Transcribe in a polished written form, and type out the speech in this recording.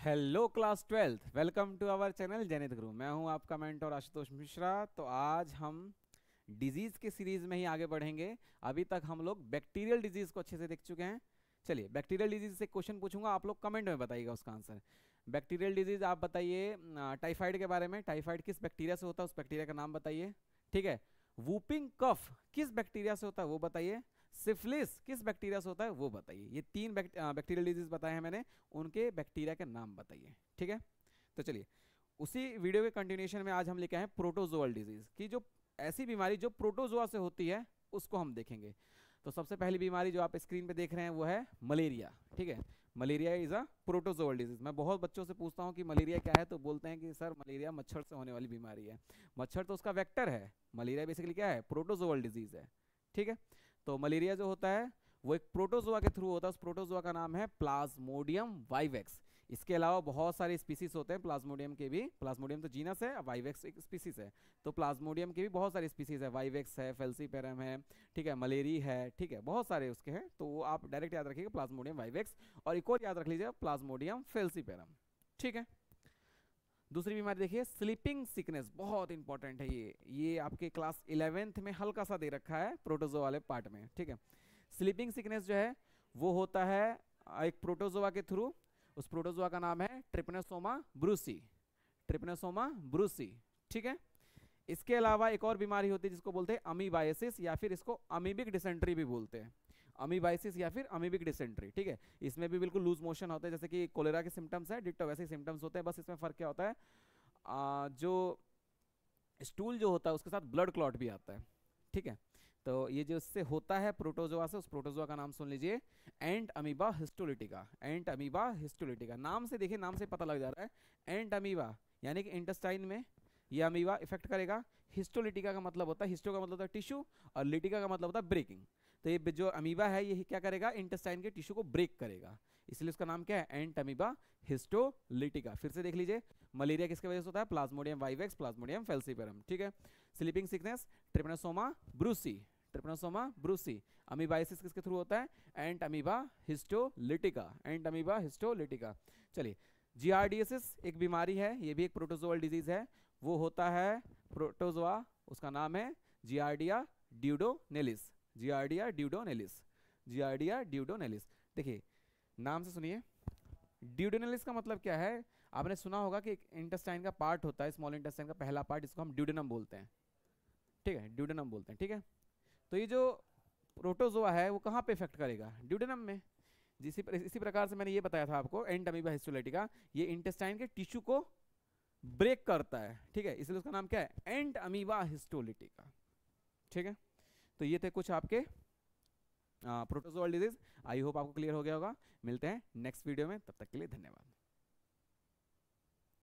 Hello class 12th, welcome to our channel Jainit Guru. मैं हूं आपका मेंटर आशुतोष मिश्रा। तो आज हम डिजीज़ के सीरीज़ में ही आगे बढ़ेंगे। अभी तक हम लोग बैक्टीरियल डिजीज़ को अच्छे से देख चुके हैं। चलिए, बैक्टीरियल डिजीज़ से क्वेश्चन पूछूंगा, आप लोग कमेंट में बताइएगा उसका आंसर। बैक्टीरियल डिजीज़ आप बताइए टाइफाइड के बारे में। टाइफाइड किस बैक्टीरिया से होता है, उस बैक्टीरिया का नाम बताइए। ठीक है। वूपिंग कफ किस बैक्टीरिया से होता है वो बताइए। सिफिलिस किस बैक्टीरिया से होता है वो बताइए। ये तीन बैक्टीरियल डिजीज बताए हैं मैंने, उनके बैक्टीरिया के नाम बताइए। ठीक है। तो चलिए, उसी वीडियो के कंटिन्यूएशन में आज हम लेके आए हैं प्रोटोजोअल डिजीज की, जो ऐसी बीमारी जो प्रोटोजोआ से होती है उसको हम देखेंगे। तो सबसे पहली बीमारी जो आप स्क्रीन पे देख रहे हैं वो है मलेरिया। ठीक है। Malaria is a protozoal disease. मैं बहुत बच्चों से पूछता हूँ कि मलेरिया क्या है, तो बोलते हैं कि सर मलेरिया मच्छर से होने वाली बीमारी है। मच्छर तो उसका वेक्टर है, मलेरिया बेसिकली क्या है, प्रोटोजोअल डिजीज है। ठीक है। तो मलेरिया जो होता है वो एक प्रोटोजोआ के थ्रू होता है। उस प्रोटोजोआ का नाम है प्लाज्मोडियम वाइवेक्स। इसके अलावा बहुत सारे स्पीसीज होते हैं प्लाज्मोडियम के भी। प्लाज्मोडियम तो जीनस है, वाइवेक्स एक स्पीसीज है। तो प्लाज्मोडियम के भी बहुत सारे स्पीसीज है, वाइवेक्स है, फेल्सीपेरम है, ठीक है, मलेरी है, ठीक है, बहुत सारे उसके हैं। तो वो आप डायरेक्ट याद रखिएगा, प्लाज्मोडियम वाइवेक्स। और एक और याद रख लीजिएगा, प्लाज्मोडियम फेल्सीपेरम। ठीक है। दूसरी बीमारी देखिए, स्लीपिंग सिकनेस, बहुत इंपॉर्टेंट है ये आपके क्लास 11th में हल्का सा दे रखा है प्रोटोजोआ वाले पार्ट में। ठीक है। स्लीपिंग सिकनेस जो है वो होता है एक प्रोटोजोआ के थ्रू। उस प्रोटोजोआ का नाम है ट्रिपनोसोमा ब्रूसी। Trypanosoma Brucie. ठीक है। इसके अलावा एक और बीमारी होती है जिसको बोलते हैं अमीबाइसिस, या फिर इसको अमीबिक डिसेंट्री भी बोलते हैं। अमीबाइसिस या फिर अमीबिक डिसेंट्री। ठीक है। इसमें भी बिल्कुल लूज मोशन होते हैं, जैसे कि कोलेरा के सिम्टम्स है, डिट्टो वैसे सिम्टम्स होते हैं। बस इसमें फर्क क्या होता है, जो स्टूल जो होता है उसके साथ ब्लड क्लॉट भी आता है। ठीक है। तो ये जो इससे होता है प्रोटोजोआ से, उस प्रोटोजोआ का नाम सुन लीजिए, एंट अमीबा हिस्टोलिटिका। एंट अमीबा हिस्टोलिटिका, नाम से देखिए, नाम से पता लग जा रहा है। एंट अमीबा यानी कि इंटेस्टाइन में ये अमीबा इफेक्ट करेगा। हिस्टोलिटिका का मतलब होता है, हिस्टो का मतलब होता है टिश्यू, और लिटिका का मतलब होता है ब्रेकिंग। तो ये जो अमीबा है ये क्या करेगा, इंटेस्टाइन के टिश्यू को ब्रेक करेगा, इसलिए उसका नाम क्या है, एंट अमीबा हिस्टोलिटिका। फिर से देख लीजिए, मलेरिया किसके वजह से होता है, प्लाज्मोडियम वाइवेक्स, प्लाज्मोडियम फेल्सीपेरम। ठीक है। Sleeping sickness trypanosoma Brucie, trypanosoma Brucie. Amoebiasis किसके थ्रू होता है, एंट अमीबा हिस्टोलिटिका, एंट अमीबा हिस्टोलिटिका। चलिए, जियार्डियसिस एक बीमारी है, ये भी एक प्रोटोजोअल डिजीज है। वो होता है प्रोटोजोआ, उसका नाम है Giardia duodenalis. Giardia duodenalis, Giardia duodenalis. देखिए, नाम से सुनिए, ड्यूडेनेलिस का मतलब क्या है। आपने सुना होगा कि एक इंटेस्टाइन का पार्ट होता है, स्मॉल इंटेस्टाइन का पहला पार्ट, जिसको हम ड्यूडेनम बोलते हैं। ठीक है, ड्यूडेनम बोलते हैं। ठीक है। तो ये जो प्रोटोजोआ है वो कहाँ पे इफेक्ट करेगा, ड्यूडेनम में। इसी प्रकार से मैंने ये बताया था आपको, एंट अमीबा हिस्टोलिटिका, ये इंटेस्टाइन के टिश्यू को ब्रेक करता है। ठीक है, इसलिए उसका नाम क्या है, एंट अमीबा हिस्टोलिटिका। ठीक है। तो ये थे कुछ आपके प्रोटोजोअल डिजीज। आई होप आपको क्लियर हो गया होगा। मिलते हैं नेक्स्ट वीडियो में, तब तक के लिए धन्यवाद।